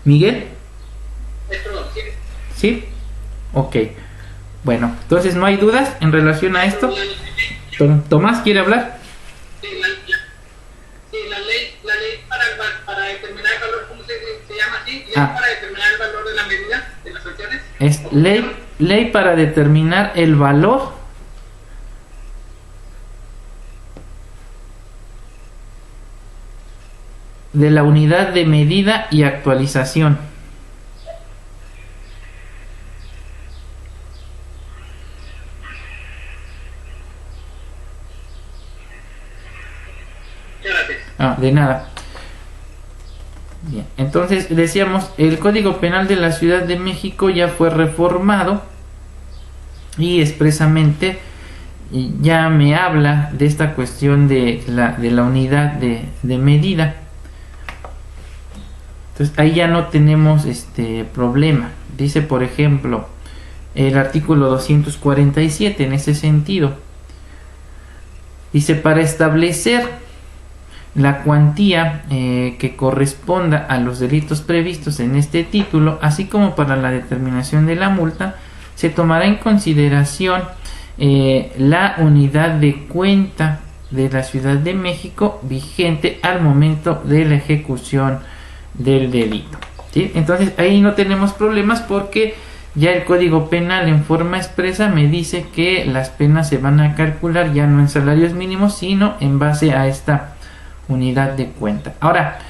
Miguel, Perdón, sí. ¿sí? Ok. Bueno, entonces no hay dudas en relación a esto. Pero, ¿Tomás quiere hablar? Sí, sí, la ley para determinar el valor, ¿cómo se llama así? Ley para determinar el valor de la medida de las sanciones. Es ley para determinar el valor de la unidad de medida y actualización. De nada. Bien, entonces decíamos, el Código Penal de la Ciudad de México ya fue reformado y expresamente ya me habla de esta cuestión de la unidad de medida. Entonces ahí ya no tenemos problema. Dice, por ejemplo, el artículo 247 en ese sentido. Dice, para establecer la cuantía que corresponda a los delitos previstos en este título, así como para la determinación de la multa, se tomará en consideración la unidad de cuenta de la Ciudad de México vigente al momento de la ejecución del delito. ¿Sí? Entonces ahí no tenemos problemas porque ya el Código Penal en forma expresa me dice que las penas se van a calcular ya no en salarios mínimos, sino en base a esta unidad de cuenta. Ahora,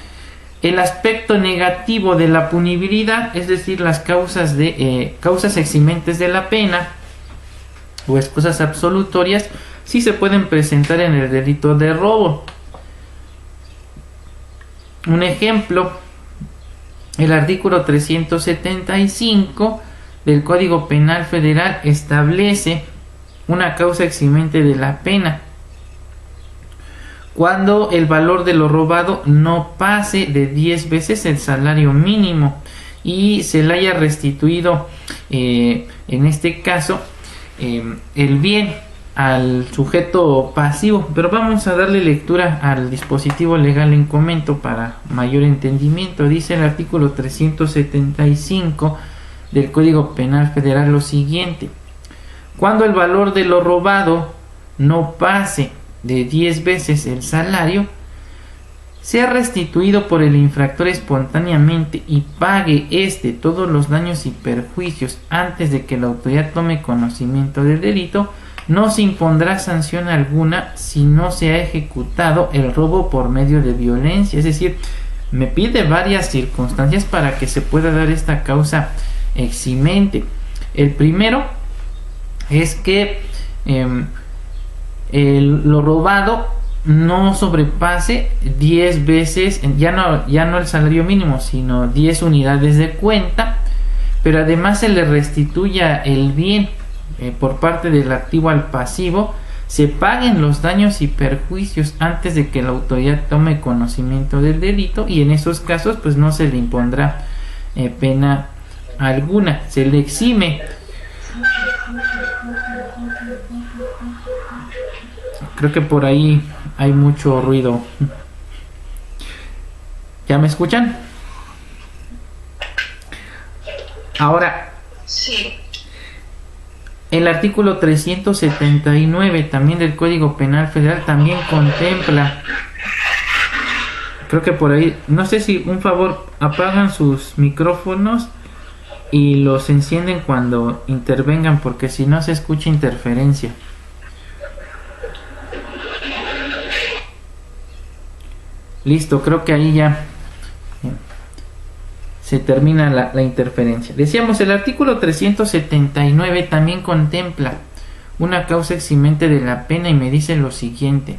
el aspecto negativo de la punibilidad, es decir, las causas eximentes de la pena o excusas absolutorias, sí se pueden presentar en el delito de robo. Un ejemplo, el artículo 375 del Código Penal Federal establece una causa eximente de la pena cuando el valor de lo robado no pase de 10 veces el salario mínimo y se le haya restituido, en este caso, el bien al sujeto pasivo. Pero vamos a darle lectura al dispositivo legal en comento para mayor entendimiento. Dice el artículo 375 del Código Penal Federal lo siguiente: cuando el valor de lo robado no pase de 10 veces el salario, sea restituido por el infractor espontáneamente y pague todos los daños y perjuicios antes de que la autoridad tome conocimiento del delito, no se impondrá sanción alguna si no se ha ejecutado el robo por medio de violencia. Es decir, me pide varias circunstancias para que se pueda dar esta causa eximente. El primero es que lo robado no sobrepase 10 veces, ya no el salario mínimo, sino 10 unidades de cuenta, pero además se le restituya el bien por parte del activo al pasivo, se paguen los daños y perjuicios antes de que la autoridad tome conocimiento del delito, y en esos casos pues no se le impondrá pena alguna, se le exime. Creo que por ahí hay mucho ruido. ¿Ya me escuchan? Ahora, sí. El artículo 379 también del Código Penal Federal también contempla, creo que por ahí, no sé si un favor apagan sus micrófonos y los encienden cuando intervengan, porque si no se escucha interferencia. Listo, creo que ahí ya se termina la interferencia. Decíamos, el artículo 379 también contempla una causa eximente de la pena y me dice lo siguiente: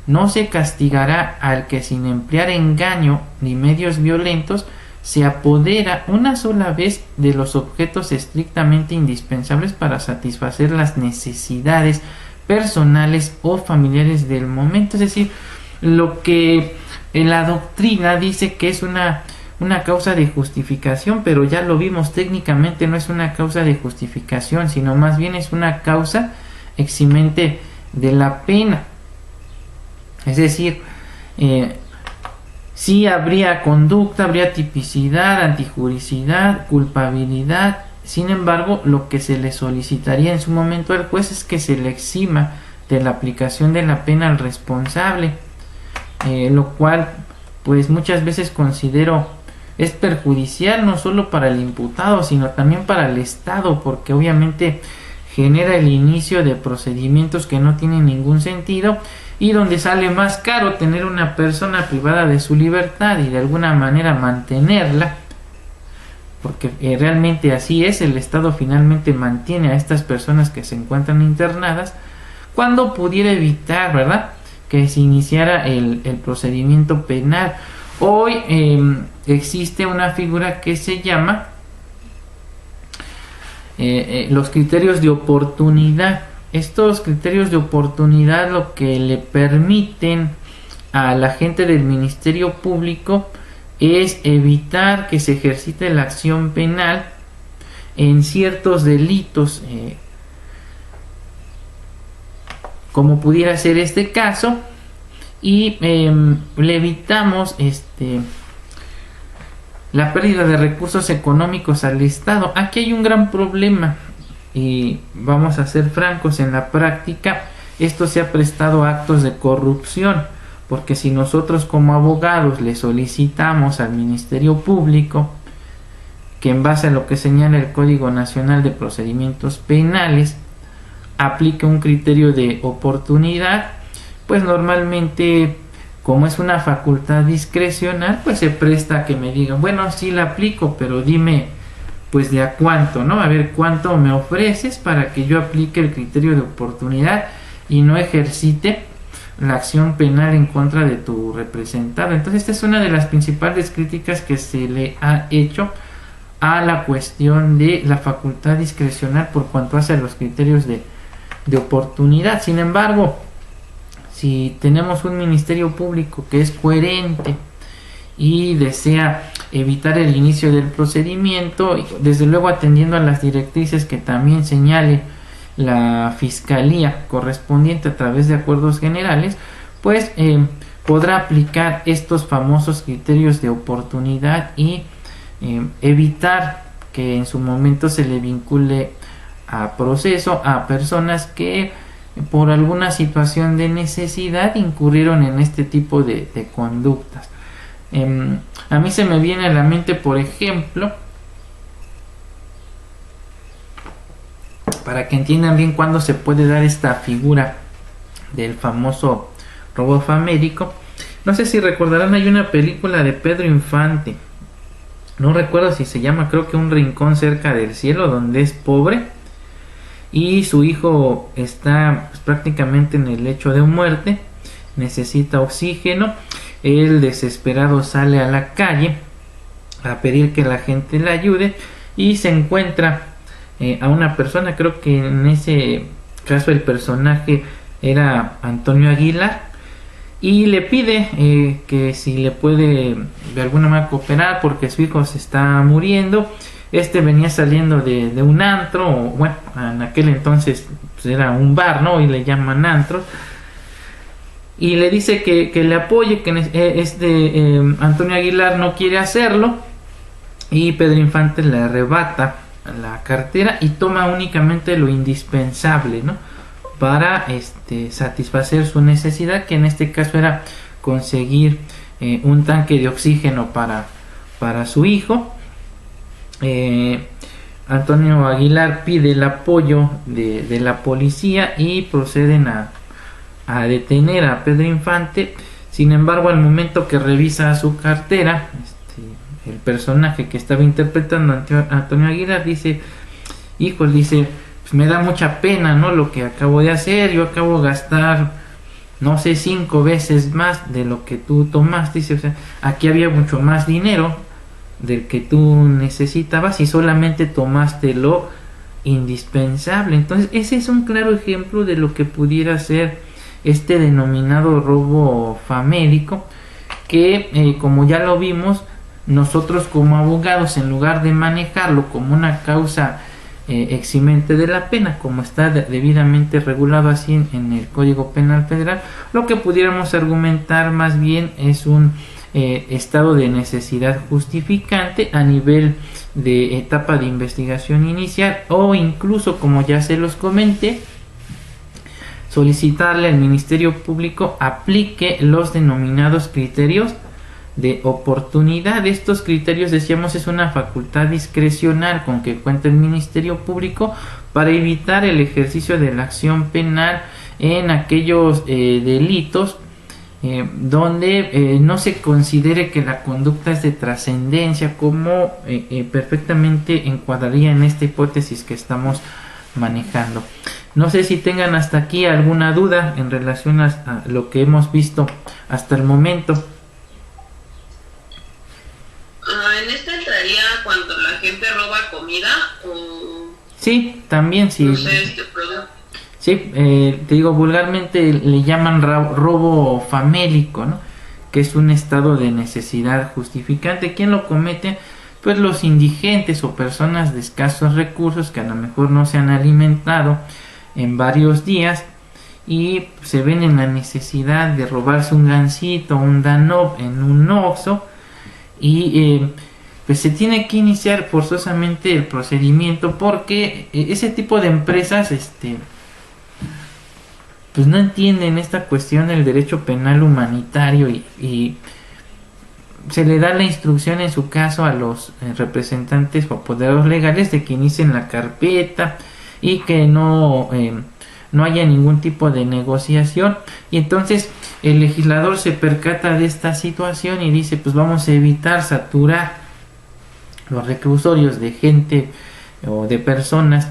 no se castigará al que sin emplear engaño ni medios violentos se apodera una sola vez de los objetos estrictamente indispensables para satisfacer las necesidades personales o familiares del momento. Es decir, lo que en la doctrina dice que es una causa de justificación, pero ya lo vimos, técnicamente no es una causa de justificación, sino más bien es una causa eximente de la pena. Es decir, sí habría conducta, habría tipicidad, antijuricidad, culpabilidad. Sin embargo, lo que se le solicitaría en su momento al juez es que se le exima de la aplicación de la pena al responsable, lo cual pues muchas veces considero es perjudicial no solo para el imputado sino también para el Estado, porque obviamente genera el inicio de procedimientos que no tienen ningún sentido y donde sale más caro tener una persona privada de su libertad y de alguna manera mantenerla, porque realmente así es, el Estado finalmente mantiene a estas personas que se encuentran internadas, cuando pudiera evitar, ¿verdad?, que se iniciara el procedimiento penal. Hoy existe una figura que se llama los criterios de oportunidad. Estos criterios de oportunidad lo que le permiten a la gente del Ministerio Público es evitar que se ejercite la acción penal en ciertos delitos, como pudiera ser este caso, y le evitamos la pérdida de recursos económicos al Estado. Aquí hay un gran problema y vamos a ser francos, en la práctica esto se ha prestado a actos de corrupción, porque si nosotros como abogados le solicitamos al Ministerio Público que en base a lo que señala el Código Nacional de Procedimientos Penales aplique un criterio de oportunidad, pues normalmente, como es una facultad discrecional, pues se presta a que me digan, bueno, sí la aplico, pero dime pues de a cuánto, ¿no? A ver cuánto me ofreces para que yo aplique el criterio de oportunidad y no ejercite la acción penal en contra de tu representado. Entonces esta es una de las principales críticas que se le ha hecho a la cuestión de la facultad discrecional por cuanto hace a los criterios de oportunidad. Sin embargo, si tenemos un Ministerio Público que es coherente y desea evitar el inicio del procedimiento, desde luego atendiendo a las directrices que también señale la Fiscalía correspondiente a través de acuerdos generales, pues podrá aplicar estos famosos criterios de oportunidad y evitar que en su momento se le vincule a proceso a personas que por alguna situación de necesidad incurrieron en este tipo de conductas. A mí se me viene a la mente, por ejemplo, para que entiendan bien cuándo se puede dar esta figura del famoso robo famélico. No sé si recordarán, hay una película de Pedro Infante, no recuerdo si se llama, creo que Un rincón cerca del cielo, donde es pobre y su hijo está pues, prácticamente en el lecho de muerte, necesita oxígeno. Él desesperado sale a la calle a pedir que la gente le ayude y se encuentra a una persona, creo que en ese caso el personaje era Antonio Aguilar, y le pide que si le puede de alguna manera cooperar porque su hijo se está muriendo. Venía saliendo de un antro, o bueno, en aquel entonces pues era un bar, ¿no? Y le llaman antros. Y le dice que le apoye, que Antonio Aguilar no quiere hacerlo. Y Pedro Infante le arrebata la cartera y toma únicamente lo indispensable, ¿no?, para satisfacer su necesidad, que en este caso era conseguir un tanque de oxígeno para su hijo. Antonio Aguilar pide el apoyo de la policía y proceden a detener a Pedro Infante. Sin embargo, al momento que revisa su cartera, el personaje que estaba interpretando a Antonio Aguilar dice, pues me da mucha pena, ¿no?, lo que acabo de hacer. Yo acabo de gastar, no sé, 5 veces más de lo que tú tomaste. Dice, o sea, aquí había mucho más dinero del que tú necesitabas y solamente tomaste lo indispensable. Entonces ese es un claro ejemplo de lo que pudiera ser este denominado robo famélico, que como ya lo vimos, nosotros como abogados, en lugar de manejarlo como una causa eximente de la pena, como está debidamente regulado así en el Código Penal Federal, lo que pudiéramos argumentar más bien es un estado de necesidad justificante a nivel de etapa de investigación inicial, o incluso, como ya se los comenté, solicitarle al Ministerio Público aplique los denominados criterios de oportunidad. Estos criterios, decíamos, es una facultad discrecional con que cuenta el Ministerio Público para evitar el ejercicio de la acción penal en aquellos delitos donde no se considere que la conducta es de trascendencia, como perfectamente encuadraría en esta hipótesis que estamos manejando. No sé si tengan hasta aquí alguna duda en relación a lo que hemos visto hasta el momento. ¿En esta entraría cuando la gente roba comida o...? Sí, también sí. No sé, este producto. Sí, te digo, vulgarmente le llaman robo famélico, ¿no? Que es un estado de necesidad justificante. ¿Quién lo comete? Pues los indigentes o personas de escasos recursos que a lo mejor no se han alimentado en varios días y se ven en la necesidad de robarse un Gansito, un Danone en un Oxxo, y pues se tiene que iniciar forzosamente el procedimiento, porque ese tipo de empresas pues no entienden esta cuestión del derecho penal humanitario y se le da la instrucción en su caso a los representantes o apoderados legales de que inicien la carpeta y que no haya ningún tipo de negociación. Y entonces el legislador se percata de esta situación y dice, pues vamos a evitar saturar los reclusorios de gente o de personas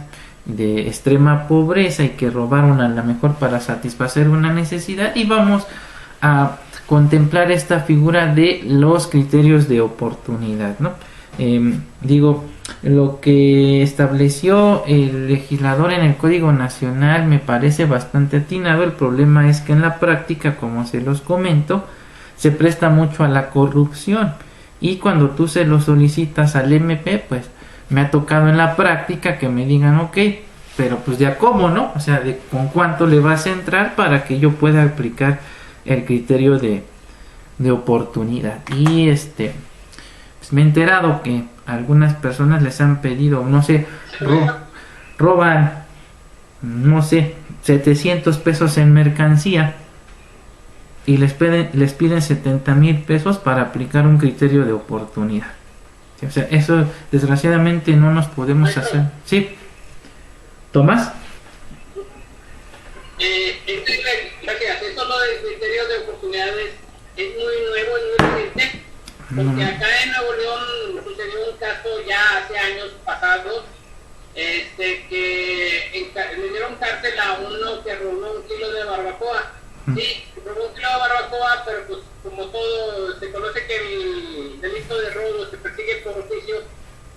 de extrema pobreza y que robaron a lo mejor para satisfacer una necesidad, y vamos a contemplar esta figura de los criterios de oportunidad, ¿no? Digo, lo que estableció el legislador en el Código Nacional me parece bastante atinado. El problema es que en la práctica, como se los comento, se presta mucho a la corrupción, y cuando tú se lo solicitas al MP, pues me ha tocado en la práctica que me digan, ok, pero pues ya cómo, ¿no? O sea, con cuánto le vas a entrar para que yo pueda aplicar el criterio de oportunidad. Y pues me he enterado que algunas personas les han pedido, no sé, roban, no sé, 700 pesos en mercancía y les piden 70,000 pesos para aplicar un criterio de oportunidad. O sea, eso desgraciadamente no nos podemos hacer. ¿Sí? ¿Tomás? Gracias. Eso lo de criterios de oportunidades es muy nuevo, es muy reciente, porque acá en Nuevo León sucedió un caso ya hace años pasados, que le dieron cárcel a uno que robó 1 kilo de barbacoa. Sí, robó 1 kilo de barbacoa, pero pues como todo, se conoce que el delito de robo se persigue por juicio,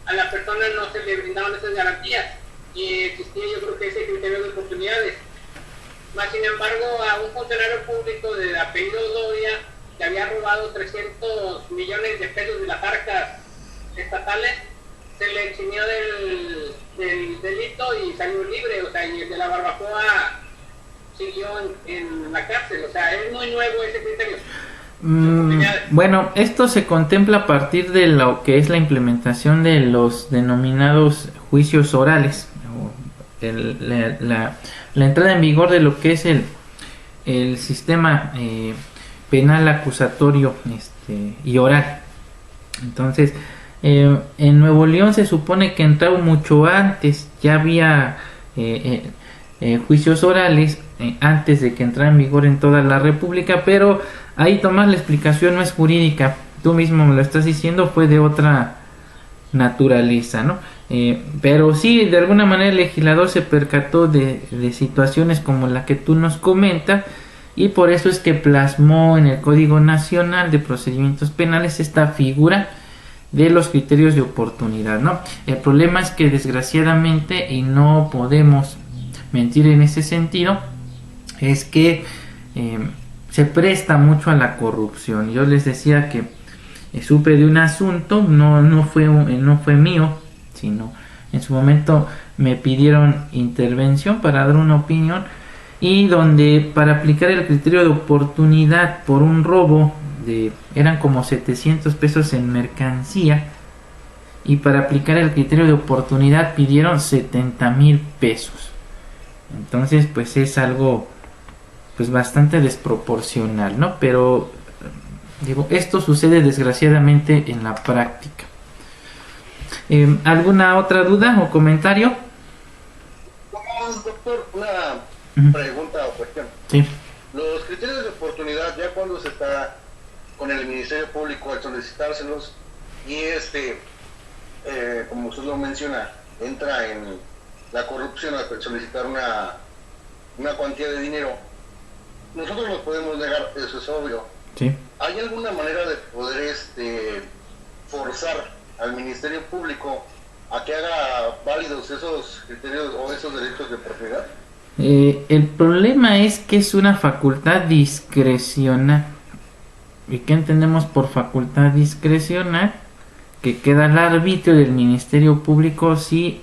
a la persona no se le brindaban esas garantías y existía, yo creo que ese criterio de oportunidades. Más sin embargo, a un funcionario público de apellido Doria, que había robado 300 millones de pesos de las arcas estatales, se le eximió del delito y salió libre. O sea, y el de la barbacoa siguió en la cárcel. O sea, es muy nuevo ese criterio. Bueno, esto se contempla a partir de lo que es la implementación de los denominados juicios orales, la entrada en vigor de lo que es el sistema penal acusatorio y oral. Entonces, en Nuevo León se supone que entró mucho antes, ya había juicios orales antes de que entrara en vigor en toda la República, pero ahí, Tomás, la explicación no es jurídica, tú mismo me lo estás diciendo, fue de otra naturaleza, ¿no? Pero sí, de alguna manera el legislador se percató de situaciones como la que tú nos comentas, y por eso es que plasmó en el Código Nacional de Procedimientos Penales esta figura de los criterios de oportunidad, ¿no? El problema es que desgraciadamente, y no podemos mentir en ese sentido, es que se presta mucho a la corrupción. Yo les decía que supe de un asunto, no fue mío, sino en su momento me pidieron intervención para dar una opinión, y donde para aplicar el criterio de oportunidad por un robo eran como 700 pesos en mercancía, y para aplicar el criterio de oportunidad pidieron 70,000 pesos. Entonces pues es algo pues bastante desproporcional, ¿no? Pero digo, esto sucede desgraciadamente en la práctica. ¿Alguna otra duda o comentario? Doctor, una pregunta o cuestión. Sí. Los criterios de oportunidad, ya cuando se está con el Ministerio Público al solicitárselos y como usted lo menciona, entra en la corrupción al solicitar una cuantía de dinero, nosotros nos podemos negar, eso es obvio. Sí. ¿Hay alguna manera de poder forzar al Ministerio Público a que haga válidos esos criterios o esos derechos de propiedad? El problema es que es una facultad discrecional. ¿Y qué entendemos por facultad discrecional? Que queda al arbitrio del Ministerio Público si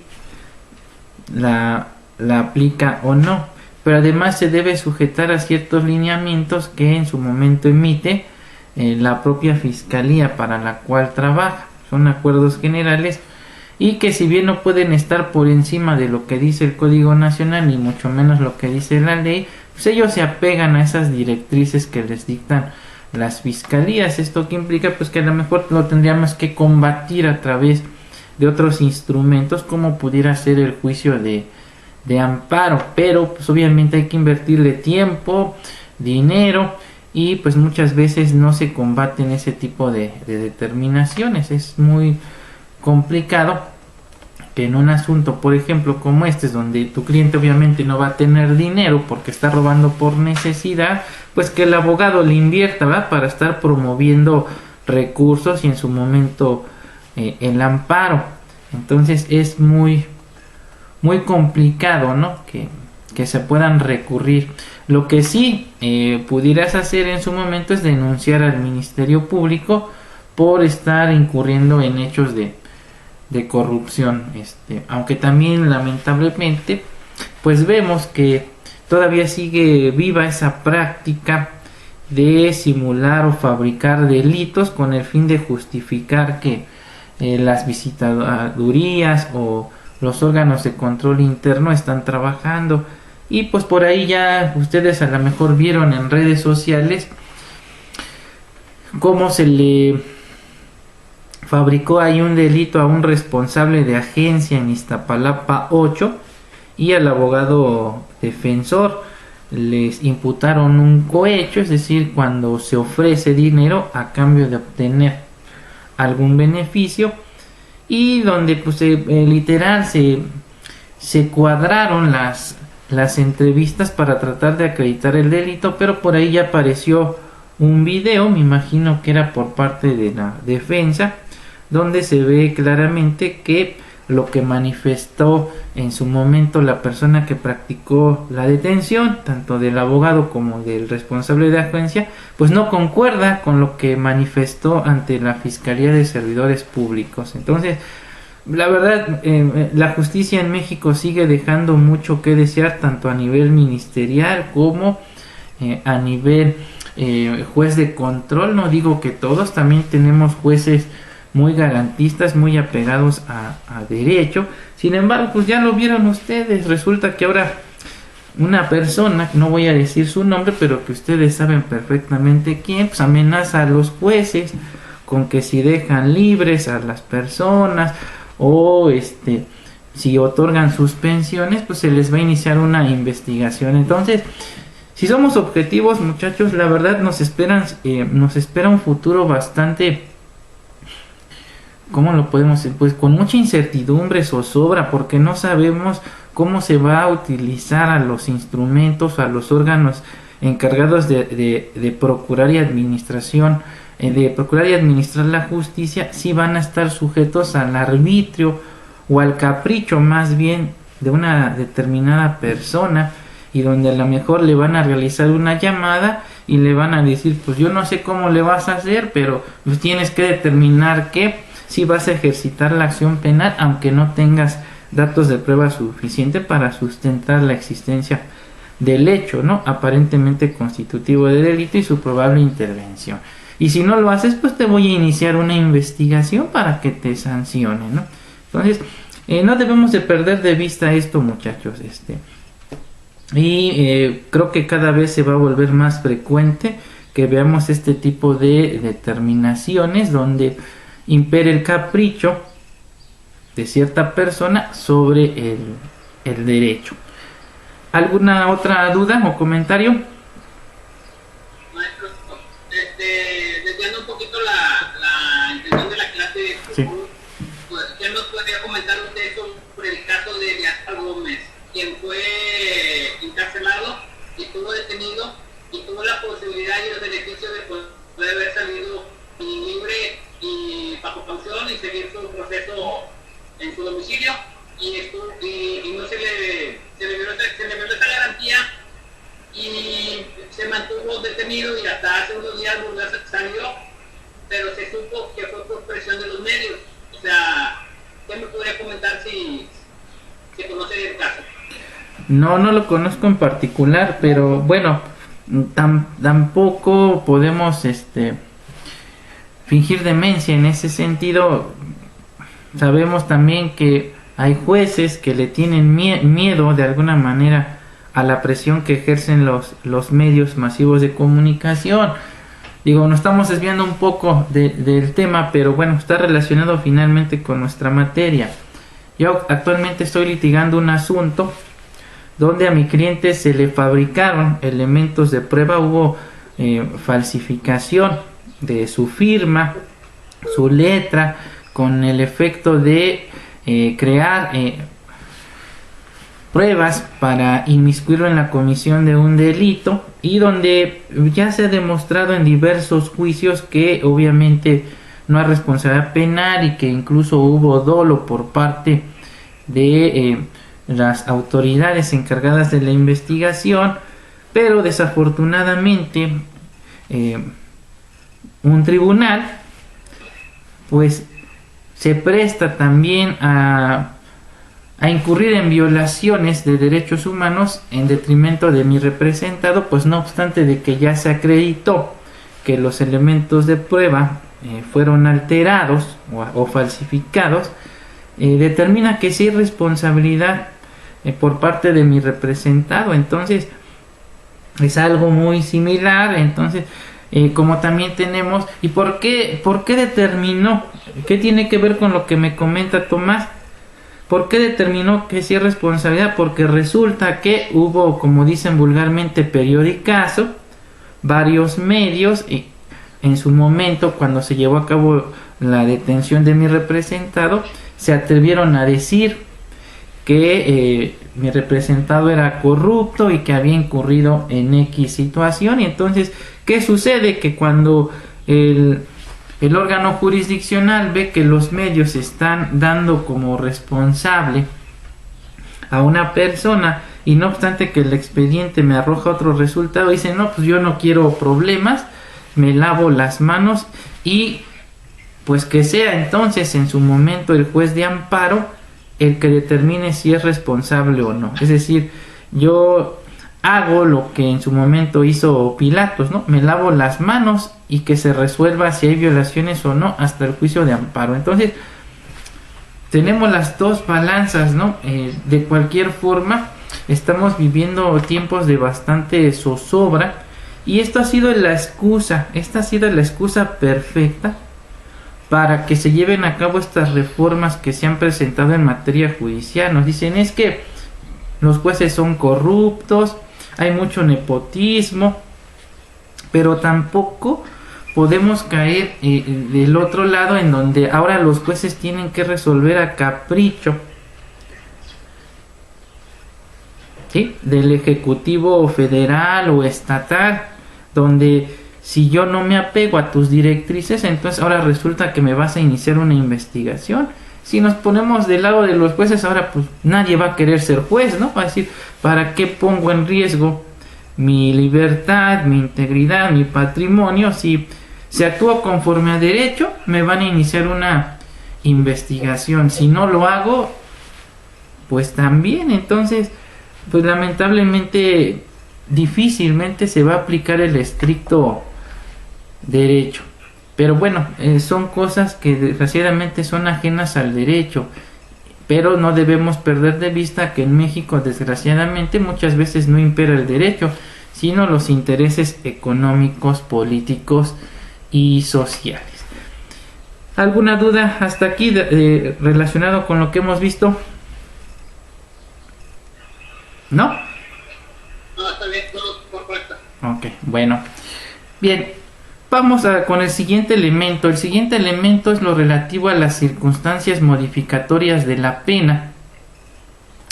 la aplica o no. Pero además se debe sujetar a ciertos lineamientos que en su momento emite la propia Fiscalía para la cual trabaja. Son acuerdos generales y que si bien no pueden estar por encima de lo que dice el Código Nacional ni mucho menos lo que dice la ley, pues ellos se apegan a esas directrices que les dictan las fiscalías. Esto que implica pues que a lo mejor lo tendríamos que combatir a través de otros instrumentos como pudiera ser el juicio de amparo, pero pues obviamente hay que invertirle tiempo, dinero, y pues muchas veces no se combaten ese tipo de determinaciones. Es muy complicado que en un asunto, por ejemplo, como este, es donde tu cliente obviamente no va a tener dinero porque está robando por necesidad, pues que el abogado le invierta, ¿verdad?, para estar promoviendo recursos y en su momento el amparo. Entonces es muy complicado, ¿no?, que se puedan recurrir. Lo que sí pudieras hacer en su momento es denunciar al Ministerio Público por estar incurriendo en hechos de corrupción, aunque también lamentablemente pues vemos que todavía sigue viva esa práctica de simular o fabricar delitos con el fin de justificar que las visitadurías o los órganos de control interno están trabajando. Y pues por ahí ya ustedes a lo mejor vieron en redes sociales cómo se le fabricó ahí un delito a un responsable de agencia en Iztapalapa 8 y al abogado defensor. Les imputaron un cohecho, es decir, cuando se ofrece dinero a cambio de obtener algún beneficio, y donde pues literal se cuadraron las entrevistas para tratar de acreditar el delito, pero por ahí ya apareció un video, me imagino que era por parte de la defensa, donde se ve claramente que lo que manifestó en su momento la persona que practicó la detención, tanto del abogado como del responsable de agencia, pues no concuerda con lo que manifestó ante la Fiscalía de Servidores Públicos. Entonces, la verdad, la justicia en México sigue dejando mucho que desear, tanto a nivel ministerial como a nivel juez de control. No digo que todos, también tenemos jueces muy garantistas, muy apegados a derecho. Sin embargo, pues ya lo vieron ustedes, resulta que ahora una persona, no voy a decir su nombre, pero que ustedes saben perfectamente quién, pues amenaza a los jueces con que si dejan libres a las personas o si otorgan suspensiones, pues se les va a iniciar una investigación. Entonces, si somos objetivos, muchachos, la verdad nos espera un futuro bastante, ¿cómo lo podemos decir? Pues con mucha incertidumbre, zozobra, porque no sabemos cómo se va a utilizar a los instrumentos, a los órganos encargados de procurar y administración, de procurar y administrar la justicia, si van a estar sujetos al arbitrio o al capricho más bien de una determinada persona, y donde a lo mejor le van a realizar una llamada y le van a decir, pues yo no sé cómo le vas a hacer, pero pues tienes que determinar que si vas a ejercitar la acción penal, aunque no tengas datos de prueba suficiente para sustentar la existencia del hecho, ¿no?, aparentemente constitutivo de delito y su probable intervención. y si no lo haces, pues te voy a iniciar una investigación para que te sancione, ¿no? Entonces, no debemos de perder de vista esto, muchachos, y creo que cada vez se va a volver más frecuente que veamos este tipo de determinaciones donde impere el capricho de cierta persona sobre el derecho. ¿Alguna otra duda o comentario? Maestro, desviando un poquito la intención de la clase, Sí. pues, ¿qué nos podría comentar usted sobre el caso de Gaspar Gómez, quien fue encarcelado y estuvo detenido y tuvo la posibilidad y el beneficio de poder haber salido libre y bajo caución y seguir su proceso en su domicilio, y no se le violó esa garantía y se mantuvo detenido y hasta hace unos días salió, pero se supo que fue por presión de los medios? O sea, ¿qué me podría comentar si conoce el caso? No lo conozco en particular, pero bueno, tampoco podemos fingir demencia en ese sentido. Sabemos también que hay jueces que le tienen miedo de alguna manera a la presión que ejercen los medios masivos de comunicación. Digo, nos estamos desviando un poco del tema, pero bueno, está relacionado finalmente con nuestra materia. Yo actualmente estoy litigando un asunto donde a mi cliente se le fabricaron elementos de prueba, hubo falsificación de su firma, su letra, con el efecto de crear pruebas para inmiscuirlo en la comisión de un delito, y donde ya se ha demostrado en diversos juicios que obviamente no hay responsabilidad penal y que incluso hubo dolo por parte de las autoridades encargadas de la investigación, pero desafortunadamente un tribunal pues se presta también a incurrir en violaciones de derechos humanos en detrimento de mi representado, pues no obstante de que ya se acreditó que los elementos de prueba fueron alterados o falsificados, determina que sí hay responsabilidad por parte de mi representado. Entonces es algo muy similar. Entonces como también tenemos, ¿y por qué determinó? ¿Qué tiene que ver con lo que me comenta Tomás? ¿Por qué determinó que sí es responsabilidad? Porque resulta que hubo, como dicen vulgarmente, periodicazo, varios medios, y en su momento, cuando se llevó a cabo la detención de mi representado, se atrevieron a decir que mi representado era corrupto y que había incurrido en X situación. Y entonces, ¿qué sucede? Que cuando el órgano jurisdiccional ve que los medios están dando como responsable a una persona, y no obstante que el expediente me arroja otro resultado, dice: no, pues yo no quiero problemas, me lavo las manos, y pues que sea entonces en su momento el juez de amparo el que determine si es responsable o no. Es decir, yo hago lo que en su momento hizo Pilatos, ¿no? Me lavo las manos y que se resuelva si hay violaciones o no hasta el juicio de amparo. Entonces tenemos las dos balanzas, ¿no? De cualquier forma, estamos viviendo tiempos de bastante zozobra, y esta ha sido la excusa perfecta para que se lleven a cabo estas reformas que se han presentado en materia judicial. Nos dicen: es que los jueces son corruptos, hay mucho nepotismo, pero tampoco podemos caer del otro lado, en donde ahora los jueces tienen que resolver a capricho, ¿sí?, del Ejecutivo federal o estatal, donde si yo no me apego a tus directrices, entonces ahora resulta que me vas a iniciar una investigación. Si nos ponemos del lado de los jueces, ahora pues nadie va a querer ser juez, ¿no? Va a decir: ¿para qué pongo en riesgo mi libertad, mi integridad, mi patrimonio? Si se actúa conforme a derecho, me van a iniciar una investigación. Si no lo hago, pues también. Entonces, pues lamentablemente difícilmente se va a aplicar el estricto derecho. Pero bueno, son cosas que desgraciadamente son ajenas al derecho. Pero no debemos perder de vista que en México, desgraciadamente, muchas veces no impera el derecho, sino los intereses económicos, políticos y sociales. ¿Alguna duda hasta aquí relacionado con lo que hemos visto? ¿No? No, está bien, todo correcto. Ok, bueno. Bien, vamos con el siguiente elemento. El siguiente elemento es lo relativo a las circunstancias modificatorias de la pena.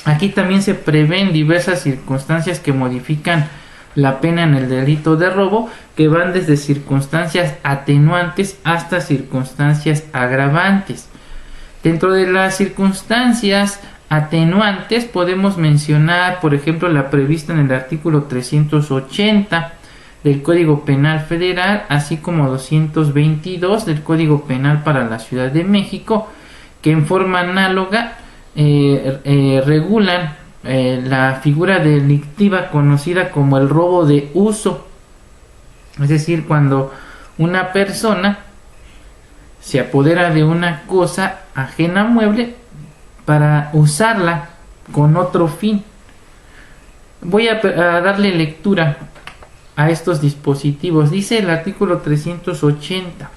Aquí también se prevén diversas circunstancias que modifican la pena en el delito de robo, que van desde circunstancias atenuantes hasta circunstancias agravantes. Dentro de las circunstancias atenuantes podemos mencionar, por ejemplo, la prevista en el artículo 380 del Código Penal Federal, así como 222 del Código Penal para la Ciudad de México, que en forma análoga regulan la figura delictiva conocida como el robo de uso. Es decir, cuando una persona se apodera de una cosa ajena mueble para usarla con otro fin. Voy a darle lectura a estos dispositivos. Dice el artículo 380: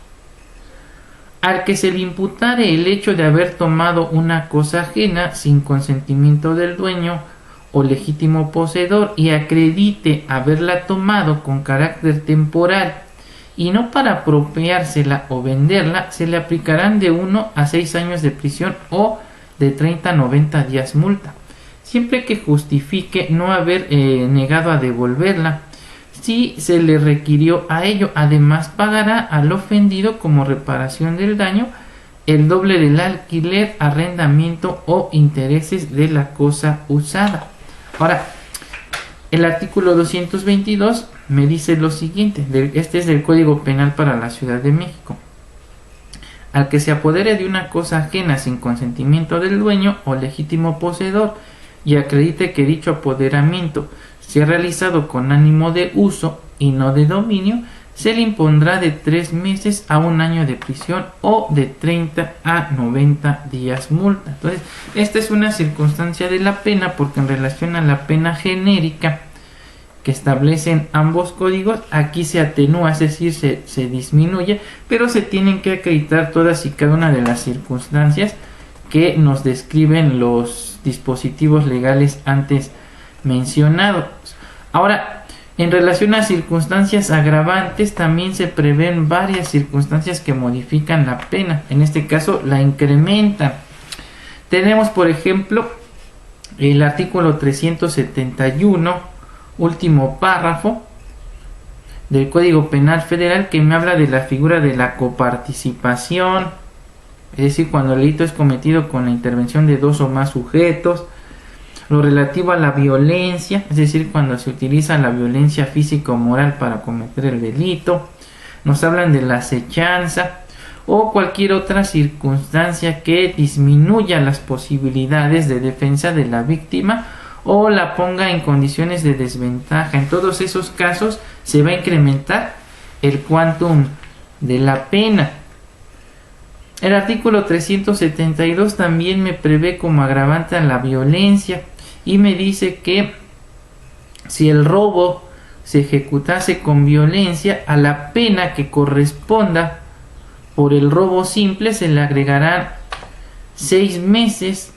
al que se le imputare el hecho de haber tomado una cosa ajena sin consentimiento del dueño o legítimo poseedor y acredite haberla tomado con carácter temporal y no para apropiársela o venderla, se le aplicarán de 1 a 6 años de prisión o de 30 a 90 días multa, siempre que justifique no haber negado a devolverla. Si se le requirió a ello, además pagará al ofendido como reparación del daño el doble del alquiler, arrendamiento o intereses de la cosa usada. Ahora, el artículo 222 me dice lo siguiente, este es del Código Penal para la Ciudad de México: al que se apodere de una cosa ajena sin consentimiento del dueño o legítimo poseedor y acredite que dicho apoderamiento se ha realizado con ánimo de uso y no de dominio, se le impondrá de 3 meses a 1 año de prisión o de 30 a 90 días multa. Entonces, esta es una circunstancia de la pena, porque en relación a la pena genérica que establecen ambos códigos, aquí se atenúa, es decir, se disminuye, pero se tienen que acreditar todas y cada una de las circunstancias que nos describen los dispositivos legales antes mencionados. Ahora, en relación a circunstancias agravantes, también se prevén varias circunstancias que modifican la pena. En este caso, la incrementan. Tenemos, por ejemplo, el artículo 371, último párrafo del Código Penal Federal, que me habla de la figura de la coparticipación, es decir, cuando el delito es cometido con la intervención de 2 o más sujetos. Lo relativo a la violencia, es decir, cuando se utiliza la violencia física o moral para cometer el delito. Nos hablan de la acechanza o cualquier otra circunstancia que disminuya las posibilidades de defensa de la víctima o la ponga en condiciones de desventaja. En todos esos casos se va a incrementar el quantum de la pena. El artículo 372 también me prevé como agravante a la violencia y me dice que si el robo se ejecutase con violencia, a la pena que corresponda por el robo simple se le agregarán de 6 meses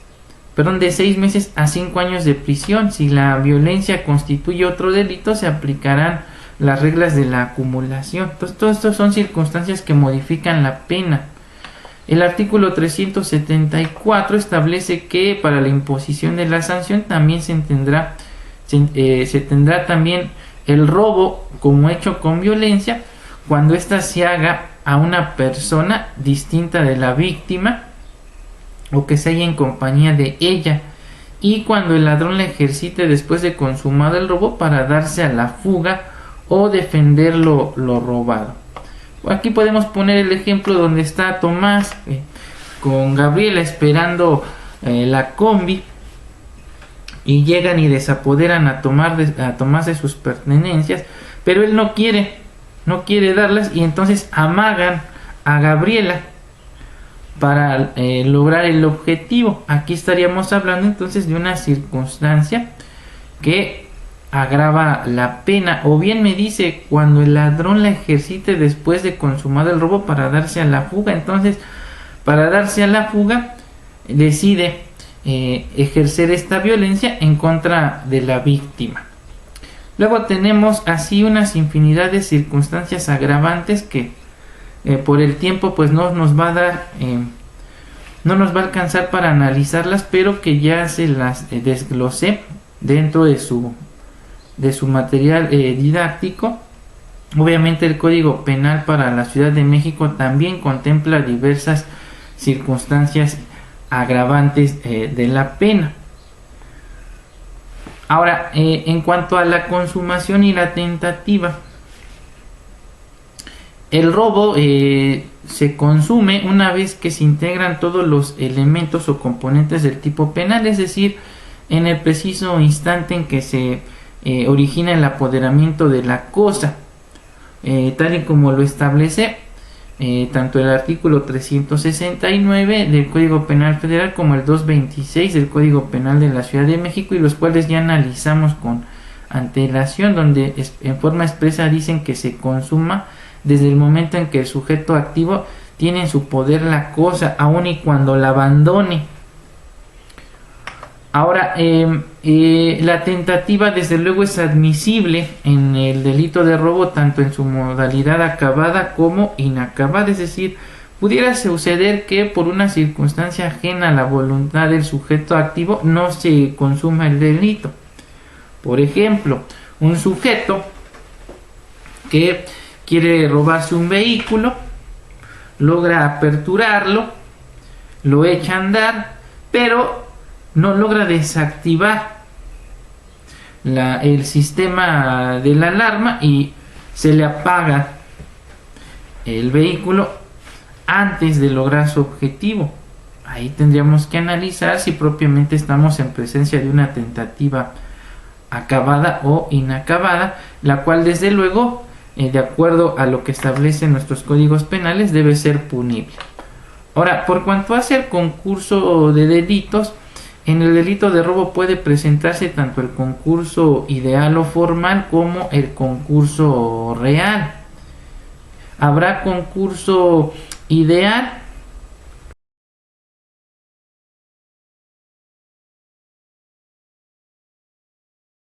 a 5 años de prisión. Si la violencia constituye otro delito, se aplicarán las reglas de la acumulación. Entonces, todo esto son circunstancias que modifican la pena. El artículo 374 establece que para la imposición de la sanción también se tendrá también el robo como hecho con violencia cuando ésta se haga a una persona distinta de la víctima o que se haya en compañía de ella, y cuando el ladrón la ejercite después de consumado el robo para darse a la fuga o defender lo robado. Aquí podemos poner el ejemplo donde está Tomás con Gabriela esperando la combi, y llegan y desapoderan a Tomás de sus pertenencias, pero él no quiere darlas, y entonces amagan a Gabriela para lograr el objetivo. Aquí estaríamos hablando entonces de una circunstancia que agrava la pena, o bien me dice cuando el ladrón la ejercite después de consumado el robo para darse a la fuga. Entonces, para darse a la fuga decide ejercer esta violencia en contra de la víctima. Luego tenemos así unas infinidad de circunstancias agravantes que por el tiempo pues no nos va a dar, no nos va a alcanzar para analizarlas, pero que ya se las desglosé dentro de su material didáctico. Obviamente el Código Penal para la Ciudad de México también contempla diversas circunstancias agravantes de la pena. Ahora, en cuanto a la consumación y la tentativa, el robo se consume una vez que se integran todos los elementos o componentes del tipo penal, es decir, en el preciso instante en que se origina el apoderamiento de la cosa, tal y como lo establece tanto el artículo 369 del Código Penal Federal como el 226 del Código Penal de la Ciudad de México, y los cuales ya analizamos con antelación, donde en forma expresa dicen que se consuma desde el momento en que el sujeto activo tiene en su poder la cosa, aun y cuando la abandone. Ahora, la tentativa desde luego es admisible en el delito de robo tanto en su modalidad acabada como inacabada, es decir, pudiera suceder que por una circunstancia ajena a la voluntad del sujeto activo no se consuma el delito. Por ejemplo, un sujeto que quiere robarse un vehículo, logra aperturarlo, lo echa a andar, pero no logra desactivar el sistema de la alarma y se le apaga el vehículo antes de lograr su objetivo. Ahí tendríamos que analizar si propiamente estamos en presencia de una tentativa acabada o inacabada, la cual desde luego, de acuerdo a lo que establecen nuestros códigos penales, debe ser punible. Ahora, por cuanto hace el concurso de delitos, en el delito de robo puede presentarse tanto el concurso ideal o formal como el concurso real. Habrá concurso ideal